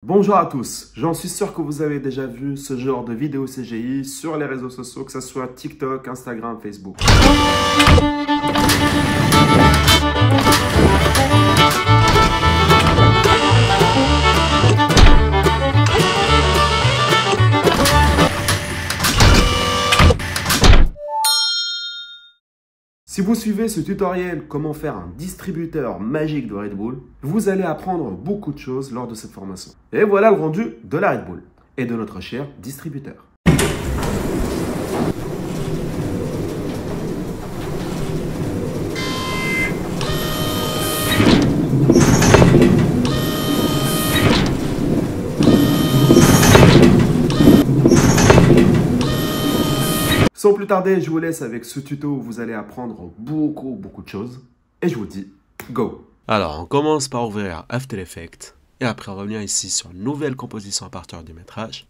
Bonjour à tous, j'en suis sûr que vous avez déjà vu ce genre de vidéo CGI sur les réseaux sociaux, que ce soit TikTok, Instagram, Facebook. Si vous suivez ce tutoriel comment faire un distributeur magique de Red Bull, vous allez apprendre beaucoup de choses lors de cette formation. Et voilà le rendu de la Red Bull et de notre cher distributeur. Sans plus tarder, je vous laisse avec ce tuto où vous allez apprendre beaucoup de choses. Et je vous dis, go! Alors, on commence par ouvrir After Effects. Et après, revenir ici sur Nouvelle composition à partir du métrage.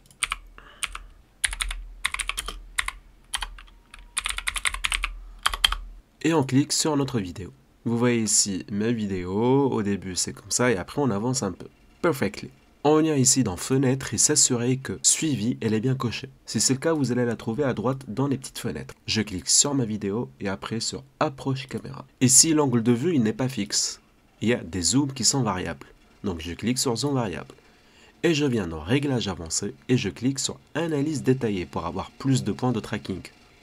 Et on clique sur notre vidéo. Vous voyez ici mes vidéos. Au début, c'est comme ça. Et après, on avance un peu. Perfectly. On vient ici dans Fenêtre et s'assurer que Suivi, elle est bien cochée. Si c'est le cas, vous allez la trouver à droite dans les petites fenêtres. Je clique sur ma vidéo et après sur Approche caméra. Ici, l'angle de vue, il n'est pas fixe. Il y a des zooms qui sont variables. Donc, je clique sur Zoom variable. Et je viens dans Réglages avancés et je clique sur Analyse détaillée pour avoir plus de points de tracking.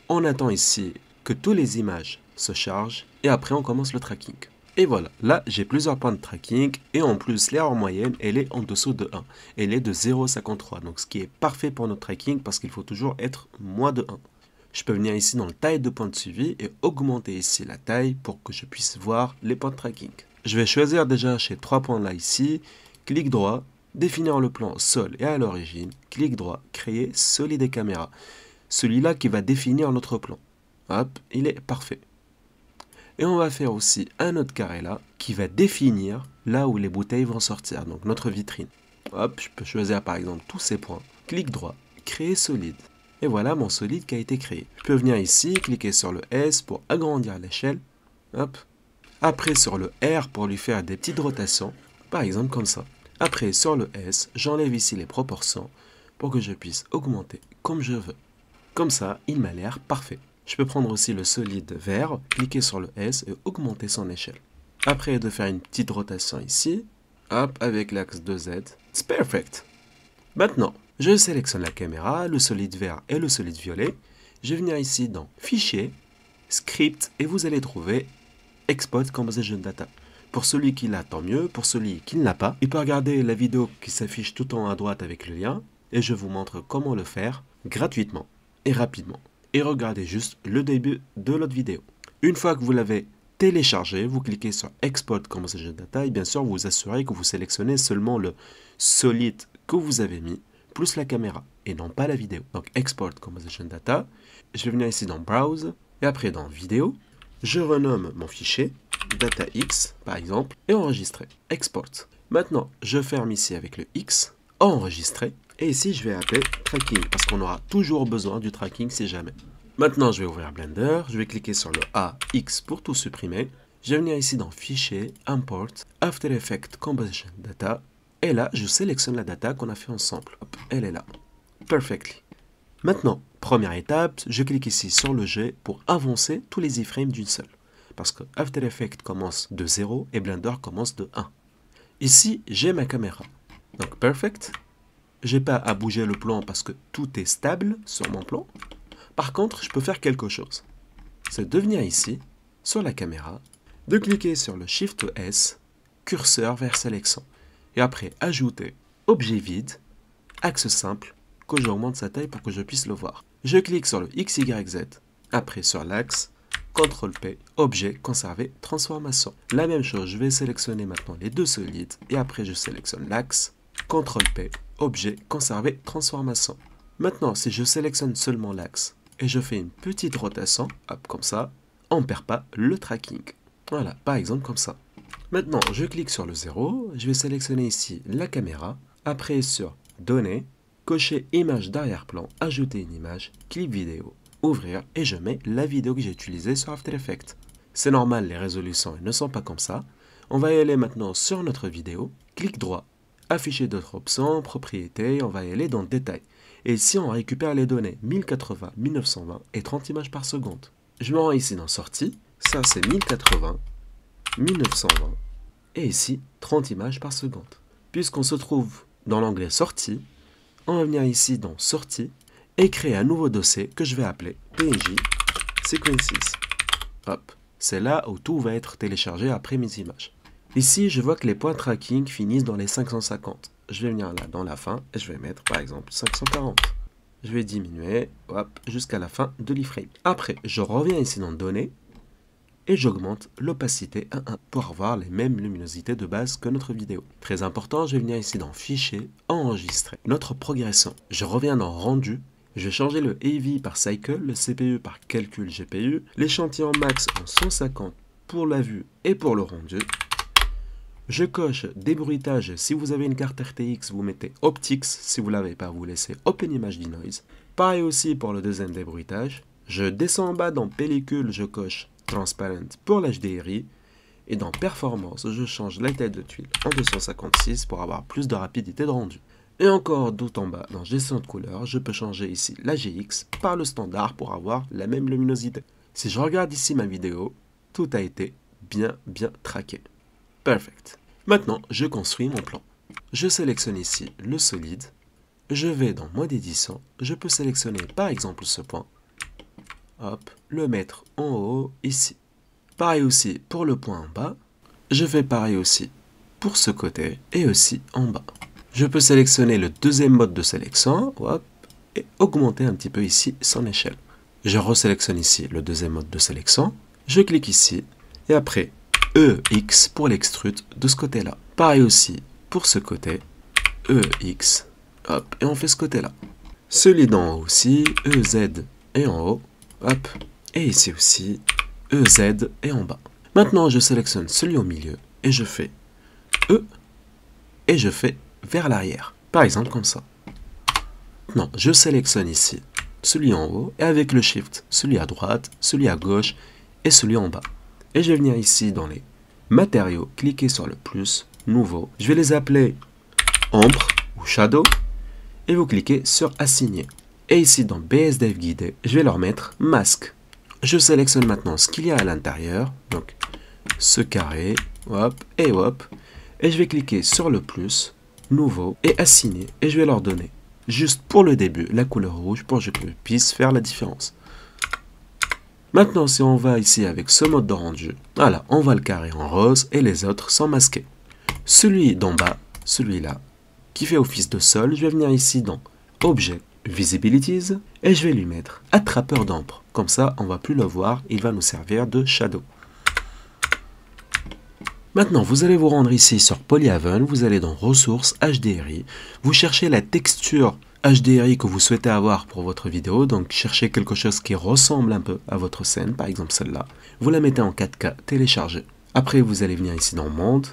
On attend ici que toutes les images se chargent et après, on commence le tracking. Et voilà, là j'ai plusieurs points de tracking et en plus l'erreur moyenne elle est en dessous de 1. Elle est de 0,53, donc ce qui est parfait pour notre tracking parce qu'il faut toujours être moins de 1. Je peux venir ici dans le taille de points de suivi et augmenter ici la taille pour que je puisse voir les points de tracking. Je vais choisir déjà ces 3 points là ici, clic droit, définir le plan sol et à l'origine, clic droit, créer solide et caméra. Celui-là qui va définir notre plan. Hop, il est parfait. Et on va faire aussi un autre carré là, qui va définir là où les bouteilles vont sortir, donc notre vitrine. Hop, je peux choisir par exemple tous ces points. Clic droit, créer solide. Et voilà mon solide qui a été créé. Je peux venir ici, cliquer sur le S pour agrandir l'échelle. Hop. Après sur le R pour lui faire des petites rotations, par exemple comme ça. Après sur le S, j'enlève ici les proportions pour que je puisse augmenter comme je veux. Comme ça, il m'a l'air parfait. Je peux prendre aussi le solide vert, cliquer sur le S et augmenter son échelle. Après de faire une petite rotation ici, hop, avec l'axe de Z, c'est perfect. Maintenant, je sélectionne la caméra, le solide vert et le solide violet. Je vais venir ici dans Fichier, Script et vous allez trouver Export Composition Data. Pour celui qui l'a, tant mieux. Pour celui qui ne l'a pas, il peut regarder la vidéo qui s'affiche tout en haut à droite avec le lien et je vous montre comment le faire gratuitement et rapidement. Et regardez juste le début de l'autre vidéo. Une fois que vous l'avez téléchargé, vous cliquez sur Export Composition Data et bien sûr vous vous assurez que vous sélectionnez seulement le solide que vous avez mis plus la caméra et non pas la vidéo. Donc Export Composition Data, je vais venir ici dans Browse et après dans Vidéo, je renomme mon fichier DataX par exemple et enregistrer. Export. Maintenant je ferme ici avec le X, enregistrer. Et ici, je vais appeler Tracking, parce qu'on aura toujours besoin du tracking si jamais. Maintenant, je vais ouvrir Blender, je vais cliquer sur le A, X pour tout supprimer. Je vais venir ici dans Fichier, Import, After Effects Composition Data. Et là, je sélectionne la data qu'on a fait ensemble. Hop, elle est là. Perfectly. Maintenant, première étape, je clique ici sur le G pour avancer tous les iframes d'une seule. Parce que After Effects commence de 0 et Blender commence de 1. Ici, j'ai ma caméra. Donc, perfect. J'ai pas à bouger le plan parce que tout est stable sur mon plan. Par contre, je peux faire quelque chose. C'est de venir ici, sur la caméra, de cliquer sur le Shift S, curseur vers sélection. Et après, ajouter objet vide, axe simple, que j'augmente sa taille pour que je puisse le voir. Je clique sur le X, Y, Z. Après, sur l'axe, CTRL P, objet, conserver, transformation. La même chose, je vais sélectionner maintenant les deux solides. Et après, je sélectionne l'axe, CTRL P, objet, conserver, transformation. Maintenant, si je sélectionne seulement l'axe et je fais une petite rotation, hop, comme ça, on ne perd pas le tracking. Voilà, par exemple comme ça. Maintenant, je clique sur le 0, je vais sélectionner ici la caméra, après sur Données, cocher image d'arrière-plan, ajouter une image, clip vidéo, ouvrir et je mets la vidéo que j'ai utilisée sur After Effects. C'est normal, les résolutions ne sont pas comme ça. On va y aller maintenant sur notre vidéo, clic droit, Afficher d'autres options, propriétés, on va y aller dans le détail. Et ici, on récupère les données 1080, 1920 et 30 images par seconde. Je me rends ici dans sortie, ça c'est 1080, 1920 et ici 30 images par seconde. Puisqu'on se trouve dans l'onglet sortie, on va venir ici dans sortie et créer un nouveau dossier que je vais appeler PNJ Sequences. Hop, c'est là où tout va être téléchargé après mes images. Ici, je vois que les points tracking finissent dans les 550. Je vais venir là dans la fin et je vais mettre par exemple 540. Je vais diminuer jusqu'à la fin de l'iframe. Après, je reviens ici dans données et j'augmente l'opacité à 1 pour avoir les mêmes luminosités de base que notre vidéo. Très important, je vais venir ici dans fichier, enregistrer notre progression. Je reviens dans rendu. Je vais changer le AV par cycle, le CPU par calcul GPU, l'échantillon max en 150 pour la vue et pour le rendu. Je coche débruitage, si vous avez une carte RTX, vous mettez Optics, si vous ne l'avez pas, vous laissez Open Image Denoise. Pareil aussi pour le deuxième débruitage. Je descends en bas dans pellicule, je coche Transparent pour l'HDRI. Et dans Performance, je change la taille de tuile en 256 pour avoir plus de rapidité de rendu. Et encore tout en bas, dans gestion de couleur, je peux changer ici la GX par le standard pour avoir la même luminosité. Si je regarde ici ma vidéo, tout a été bien traqué. Perfect. Maintenant, je construis mon plan. Je sélectionne ici le solide. Je vais dans mode édition. Je peux sélectionner par exemple ce point. Hop, le mettre en haut ici. Pareil aussi pour le point en bas. Je fais pareil aussi pour ce côté et aussi en bas. Je peux sélectionner le deuxième mode de sélection hop, et augmenter un petit peu ici son échelle. Je resélectionne ici le deuxième mode de sélection. Je clique ici et après EX pour l'extrude de ce côté-là. Pareil aussi pour ce côté, EX, hop, et on fait ce côté-là. Celui d'en haut aussi, EZ et en haut, hop, et ici aussi, EZ et en bas. Maintenant, je sélectionne celui au milieu et je fais E et je fais vers l'arrière. Par exemple comme ça. Maintenant, je sélectionne ici celui en haut et avec le Shift, celui à droite, celui à gauche et celui en bas. Et je vais venir ici dans les matériaux, cliquer sur le plus, nouveau. Je vais les appeler ombre ou shadow et vous cliquez sur assigner. Et ici dans BSDev guidé, je vais leur mettre masque. Je sélectionne maintenant ce qu'il y a à l'intérieur, donc ce carré, hop, et je vais cliquer sur le plus, nouveau, et assigner, et je vais leur donner, juste pour le début, la couleur rouge, pour que je puisse faire la différence. Maintenant, si on va ici avec ce mode de rendu, voilà, on voit le carré en rose, et les autres sont masqués. Celui d'en bas, celui-là, qui fait office de sol, je vais venir ici dans Objet, Visibilities, et je vais lui mettre attrapeur d'ombre. Comme ça, on ne va plus le voir, il va nous servir de shadow. Maintenant, vous allez vous rendre ici sur Polyhaven, vous allez dans Ressources, HDRI, vous cherchez la texture HDRI que vous souhaitez avoir pour votre vidéo, donc cherchez quelque chose qui ressemble un peu à votre scène, par exemple celle-là. Vous la mettez en 4K, téléchargez. Après, vous allez venir ici dans Monde,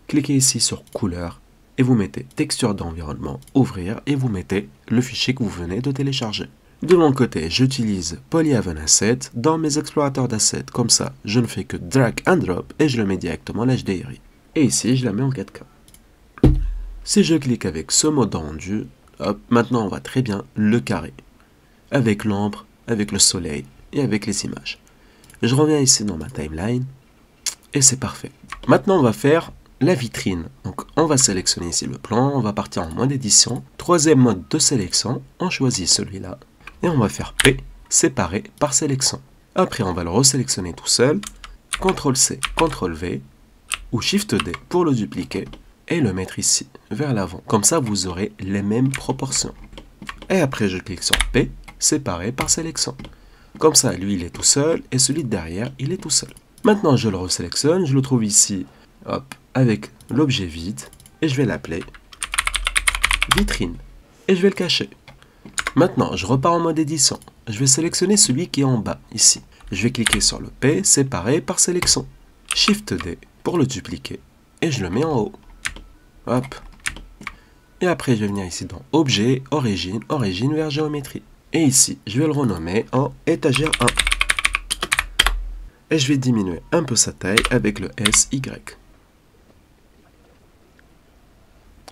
cliquez ici sur Couleur, et vous mettez texture d'environnement, ouvrir, et vous mettez le fichier que vous venez de télécharger. De mon côté, j'utilise Polyhaven Asset dans mes explorateurs d'assets. Comme ça, je ne fais que drag and drop et je le mets directement à l'HDRI. Et ici, je la mets en 4K. Si je clique avec ce mode rendu, hop, maintenant on voit très bien le carré. Avec l'ombre, avec le soleil et avec les images. Je reviens ici dans ma timeline et c'est parfait. Maintenant, on va faire la vitrine. Donc, on va sélectionner ici le plan, on va partir en mode édition. Troisième mode de sélection, on choisit celui-là. Et on va faire P, séparé par sélection. Après, on va le resélectionner tout seul. CTRL-C, CTRL-V ou Shift-D pour le dupliquer et le mettre ici, vers l'avant. Comme ça, vous aurez les mêmes proportions. Et après, je clique sur P, séparé par sélection. Comme ça, lui, il est tout seul et celui de derrière, il est tout seul. Maintenant, je le resélectionne. Je le trouve ici, hop, avec l'objet vide. Et je vais l'appeler vitrine. Et je vais le cacher. Maintenant, je repars en mode édition. Je vais sélectionner celui qui est en bas, ici. Je vais cliquer sur le P, séparé par sélection. Shift-D pour le dupliquer. Et je le mets en haut. Hop. Et après, je vais venir ici dans Objet, Origine, Origine vers Géométrie. Et ici, je vais le renommer en étagère 1. Et je vais diminuer un peu sa taille avec le SY.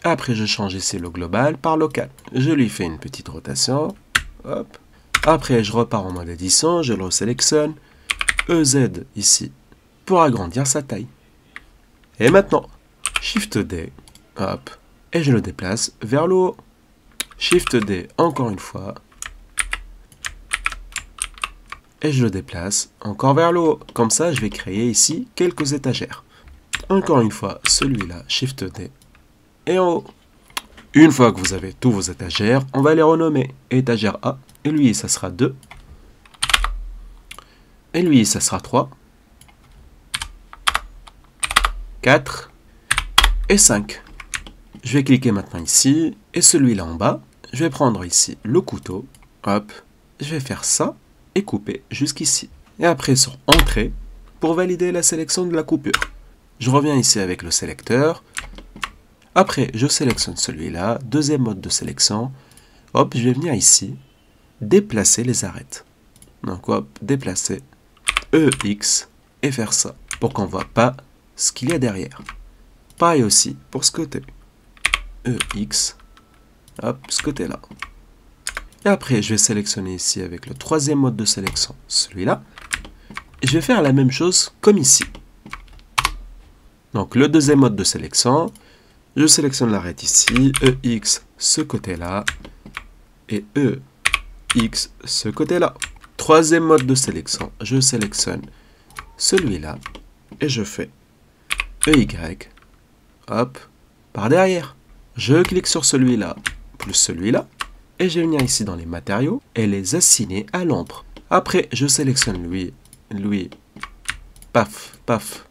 Après, je change ici le global par local. Je lui fais une petite rotation. Hop. Après, je repars en mode addition, je le resélectionne. EZ ici pour agrandir sa taille. Et maintenant, Shift D, hop, et je le déplace vers le haut. Shift D encore une fois. Et je le déplace encore vers le haut. Comme ça, je vais créer ici quelques étagères. Encore une fois, celui-là, Shift D, et en haut. Une fois que vous avez tous vos étagères, on va les renommer. Étagère A, et lui, ça sera 2. Et lui, ça sera 3. 4 et 5. Je vais cliquer maintenant ici, et celui-là en bas, je vais prendre ici le couteau, hop, je vais faire ça, et couper jusqu'ici. Et après sur Entrée, pour valider la sélection de la coupure. Je reviens ici avec le sélecteur. Après, je sélectionne celui-là, deuxième mode de sélection. Hop, je vais venir ici, déplacer les arêtes. Donc hop, déplacer EX et faire ça, pour qu'on ne voit pas ce qu'il y a derrière. Pareil aussi pour ce côté. EX, hop, ce côté-là. Et après, je vais sélectionner ici avec le troisième mode de sélection, celui-là. Et je vais faire la même chose comme ici. Donc le deuxième mode de sélection, je sélectionne l'arête ici, EX ce côté-là, et EX ce côté-là. Troisième mode de sélection, je sélectionne celui-là, et je fais EY, hop, par derrière. Je clique sur celui-là, plus celui-là, et je vais venir ici dans les matériaux, et les assigner à l'ombre. Après, je sélectionne lui, paf, paf,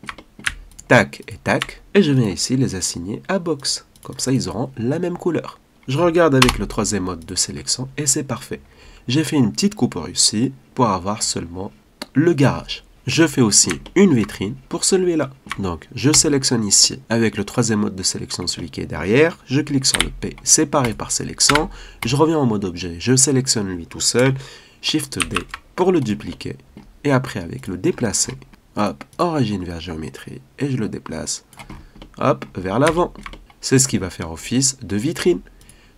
tac et tac, et je viens ici les assigner à box. Comme ça, ils auront la même couleur. Je regarde avec le troisième mode de sélection, et c'est parfait. J'ai fait une petite coupure ici, pour avoir seulement le garage. Je fais aussi une vitrine pour celui-là. Donc, je sélectionne ici, avec le troisième mode de sélection, celui qui est derrière. Je clique sur le P, séparé par sélection. Je reviens en mode objet, je sélectionne lui tout seul. Shift D pour le dupliquer. Et après, avec le déplacer, hop, origine vers géométrie. Et je le déplace, hop, vers l'avant. C'est ce qui va faire office de vitrine.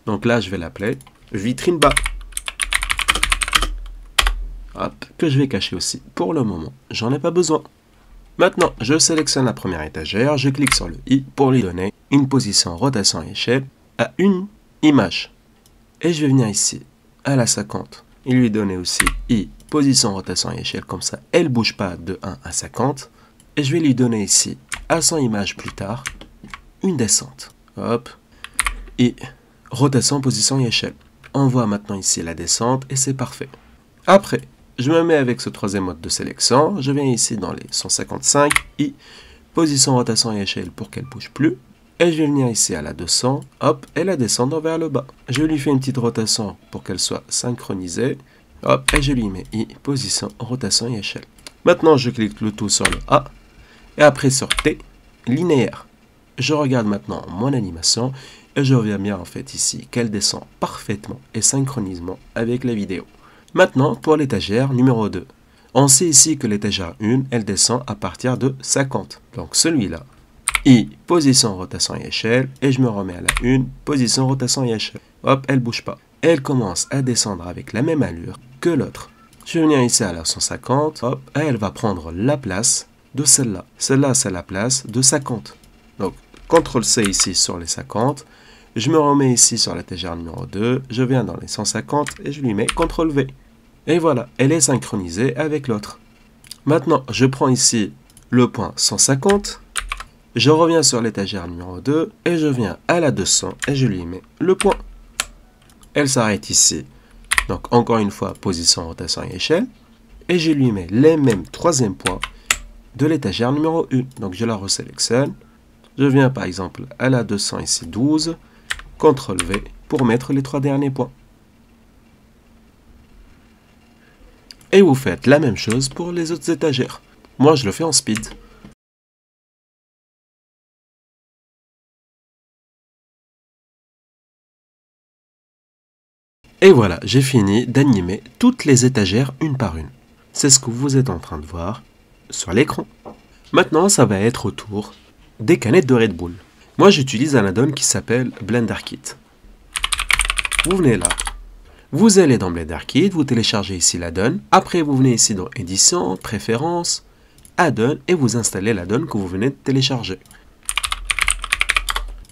Donc là, je vais l'appeler vitrine bas. Hop, que je vais cacher aussi. Pour le moment, j'en ai pas besoin. Maintenant, je sélectionne la première étagère, je clique sur le I pour lui donner une position rotation et échelle à une image. Et je vais venir ici, à la 50, et lui donner aussi I, position rotation et échelle, comme ça, elle ne bouge pas de 1 à 50. Et je vais lui donner ici, à 100 images plus tard, une descente. Hop, I, rotation, position et échelle. On voit maintenant ici la descente, et c'est parfait. Après, je me mets avec ce troisième mode de sélection. Je viens ici dans les 155, I, position, rotation et échelle pour qu'elle ne bouge plus. Et je vais venir ici à la 200, hop, et la descendre vers le bas. Je lui fais une petite rotation pour qu'elle soit synchronisée. Hop, et je lui mets I, position, rotation et échelle. Maintenant, je clique le tout sur le A. Et après sur T, linéaire. Je regarde maintenant mon animation. Et je reviens bien en fait ici qu'elle descend parfaitement et synchronisement avec la vidéo. Maintenant, pour l'étagère numéro 2. On sait ici que l'étagère 1, elle descend à partir de 50. Donc celui-là, I, position, rotation et échelle, et je me remets à la 1, position, rotation et échelle. Hop, elle ne bouge pas. Elle commence à descendre avec la même allure que l'autre. Je vais venir ici à la 150, hop, et elle va prendre la place de celle-là. Celle-là, c'est la place de 50. Donc, CTRL-C ici sur les 50. Je me remets ici sur l'étagère numéro 2, je viens dans les 150 et je lui mets CTRL-V. Et voilà, elle est synchronisée avec l'autre. Maintenant, je prends ici le point 150, je reviens sur l'étagère numéro 2 et je viens à la 200 et je lui mets le point. Elle s'arrête ici. Donc encore une fois, position, rotation et échelle. Et je lui mets les mêmes troisième points de l'étagère numéro 1. Donc je la resélectionne. Je viens par exemple à la 200 ici 12. CTRL-V pour mettre les 3 derniers points. Et vous faites la même chose pour les autres étagères. Moi, je le fais en speed. Et voilà, j'ai fini d'animer toutes les étagères une par une. C'est ce que vous êtes en train de voir sur l'écran. Maintenant, ça va être au tour des canettes de Red Bull. Moi, j'utilise un add-on qui s'appelle BlenderKit. Vous venez là. Vous allez dans BlenderKit, vous téléchargez ici l'add-on. Après, vous venez ici dans Édition, Préférences, Add-on et vous installez l'add-on que vous venez de télécharger.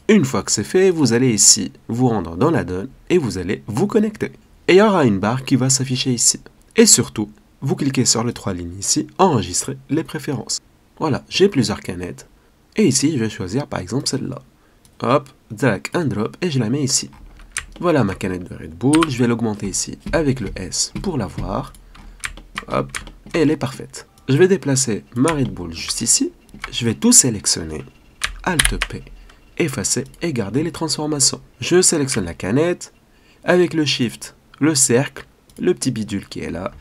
Une fois que c'est fait, vous allez ici vous rendre dans l'add-on et vous allez vous connecter. Et il y aura une barre qui va s'afficher ici. Et surtout, vous cliquez sur les 3 lignes ici, enregistrer les préférences. Voilà, j'ai plusieurs canettes. Et ici, je vais choisir par exemple celle-là. Hop, drag and drop et je la mets ici. Voilà ma canette de Red Bull, je vais l'augmenter ici avec le S pour la voir. Hop, et elle est parfaite. Je vais déplacer ma Red Bull juste ici. Je vais tout sélectionner. Alt P, effacer et garder les transformations. Je sélectionne la canette. Avec le Shift, le cercle, le petit bidule qui est là.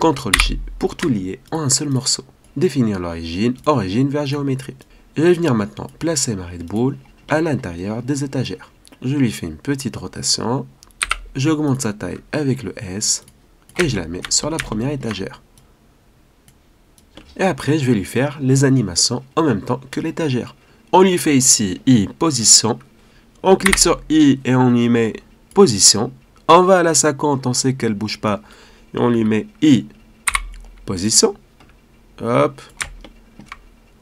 CTRL J pour tout lier en un seul morceau. Définir l'origine, origine vers géométrie. Je vais venir maintenant placer ma Red Bull à l'intérieur des étagères. Je lui fais une petite rotation, j'augmente sa taille avec le S et je la mets sur la première étagère. Et après, je vais lui faire les animations en même temps que l'étagère. On lui fait ici I position, on clique sur I et on lui met position. On va à la 50, on sait qu'elle ne bouge pas et on lui met I position. Hop,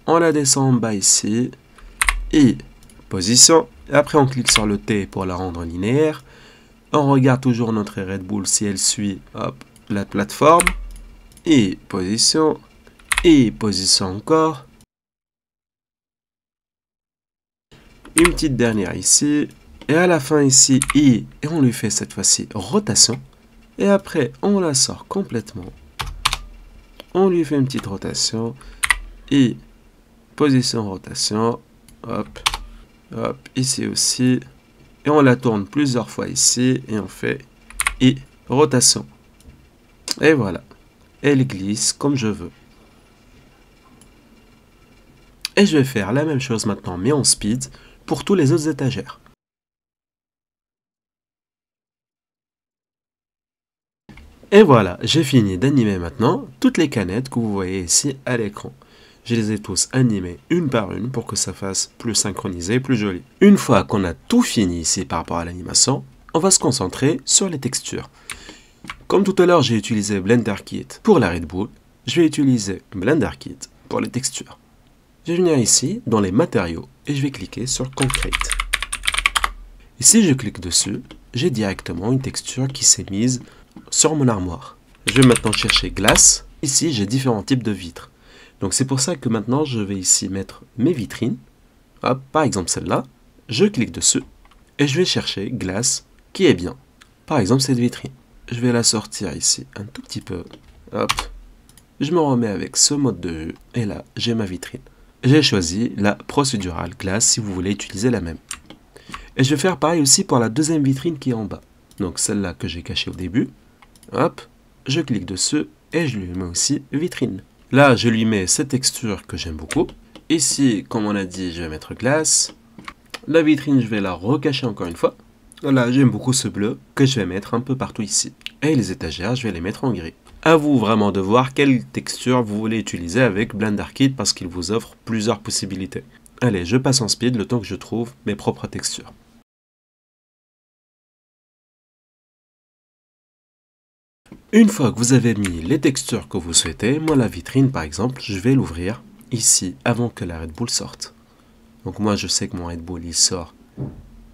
on la descend en bas ici, I position. Et après, on clique sur le T pour la rendre linéaire. On regarde toujours notre Red Bull si elle suit hop, la plateforme. Et position encore. Une petite dernière ici. Et à la fin ici, I. Et on lui fait cette fois-ci rotation. Et après, on la sort complètement. On lui fait une petite rotation. I. Position, rotation. Hop. Hop, ici aussi. Et on la tourne plusieurs fois ici. Et on fait I, rotation. Et voilà. Elle glisse comme je veux. Et je vais faire la même chose maintenant, mais en speed, pour tous les autres étagères. Et voilà, j'ai fini d'animer maintenant toutes les canettes que vous voyez ici à l'écran. Je les ai tous animés une par une pour que ça fasse plus synchronisé, plus joli. Une fois qu'on a tout fini ici par rapport à l'animation, on va se concentrer sur les textures. Comme tout à l'heure, j'ai utilisé BlenderKit pour la Red Bull, je vais utiliser BlenderKit pour les textures. Je vais venir ici dans les matériaux et je vais cliquer sur Concrete. Et si je clique dessus, j'ai directement une texture qui s'est mise sur mon armoire. Je vais maintenant chercher glace. Ici, j'ai différents types de vitres. Donc c'est pour ça que maintenant je vais ici mettre mes vitrines. Hop, par exemple celle-là. Je clique dessus et je vais chercher glace qui est bien. Par exemple cette vitrine. Je vais la sortir ici un tout petit peu. Hop. Je me remets avec ce mode de vue et là j'ai ma vitrine. J'ai choisi la procédurale glace si vous voulez utiliser la même. Et je vais faire pareil aussi pour la deuxième vitrine qui est en bas. Donc celle-là que j'ai cachée au début. Hop, je clique dessus et je lui mets aussi vitrine. Là, je lui mets cette texture que j'aime beaucoup. Ici, comme on a dit, je vais mettre glace. La vitrine, je vais la recacher encore une fois. Là, j'aime beaucoup ce bleu que je vais mettre un peu partout ici. Et les étagères, je vais les mettre en gris. À vous vraiment de voir quelle texture vous voulez utiliser avec BlenderKit parce qu'il vous offre plusieurs possibilités. Allez, je passe en speed le temps que je trouve mes propres textures. Une fois que vous avez mis les textures que vous souhaitez, moi la vitrine par exemple, je vais l'ouvrir ici avant que la Red Bull sorte. Donc moi je sais que mon Red Bull il sort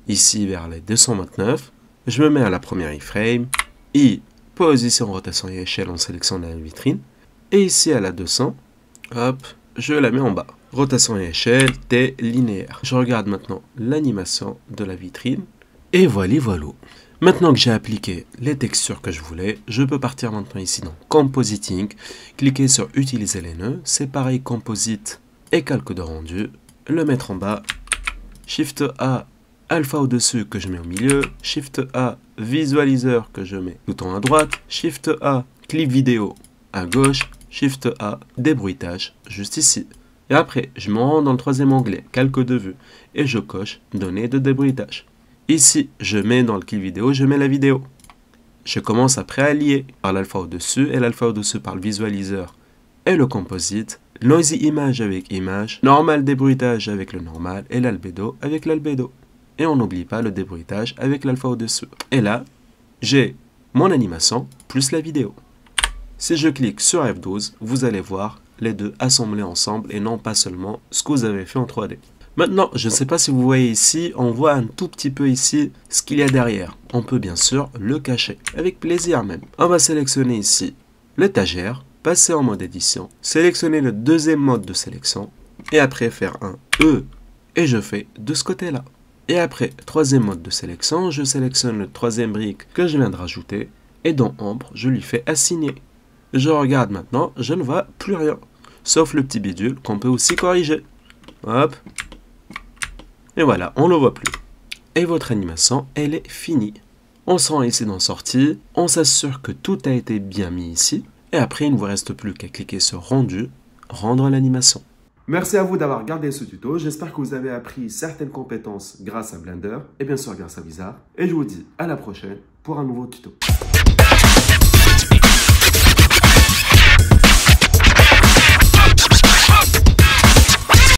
ici vers les 229. Je me mets à la première iframe, I, position, rotation et échelle, on sélectionne la vitrine. Et ici à la 200, hop, je la mets en bas. Rotation et échelle, T, linéaire. Je regarde maintenant l'animation de la vitrine. Et voilà. Maintenant que j'ai appliqué les textures que je voulais, je peux partir maintenant ici dans Compositing, cliquer sur Utiliser les nœuds, séparer Composite et Calque de rendu, le mettre en bas, Shift A, Alpha au-dessus que je mets au milieu, Shift A, Visualiseur que je mets tout en haut à droite, Shift A, Clip vidéo à gauche, Shift A, Débruitage juste ici. Et après, je me rends dans le troisième onglet, Calque de vue, et je coche Données de débruitage. Ici, je mets dans le clip vidéo, je mets la vidéo. Je commence après à lier par l'alpha au-dessus et l'alpha au-dessus par le visualiseur et le composite, noisy image avec image, normal débruitage avec le normal et l'albédo avec l'albédo. Et on n'oublie pas le débruitage avec l'alpha au-dessus. Et là, j'ai mon animation plus la vidéo. Si je clique sur F12, vous allez voir les deux assemblés ensemble et non pas seulement ce que vous avez fait en 3D. Maintenant, je ne sais pas si vous voyez ici, on voit un tout petit peu ici ce qu'il y a derrière. On peut bien sûr le cacher, avec plaisir même. On va sélectionner ici l'étagère, passer en mode édition, sélectionner le deuxième mode de sélection, et après faire un E, et je fais de ce côté-là. Et après, troisième mode de sélection, je sélectionne le troisième brique que je viens de rajouter, et dans Ombre, je lui fais assigner. Je regarde maintenant, je ne vois plus rien, sauf le petit bidule qu'on peut aussi corriger. Hop. Et voilà, on ne le voit plus. Et votre animation, elle est finie. On se rend ici dans Sortie, on s'assure que tout a été bien mis ici, et après il ne vous reste plus qu'à cliquer sur Rendu, rendre l'animation. Merci à vous d'avoir regardé ce tuto. J'espère que vous avez appris certaines compétences grâce à Blender et bien sûr grâce à Wizard. Et je vous dis à la prochaine pour un nouveau tuto.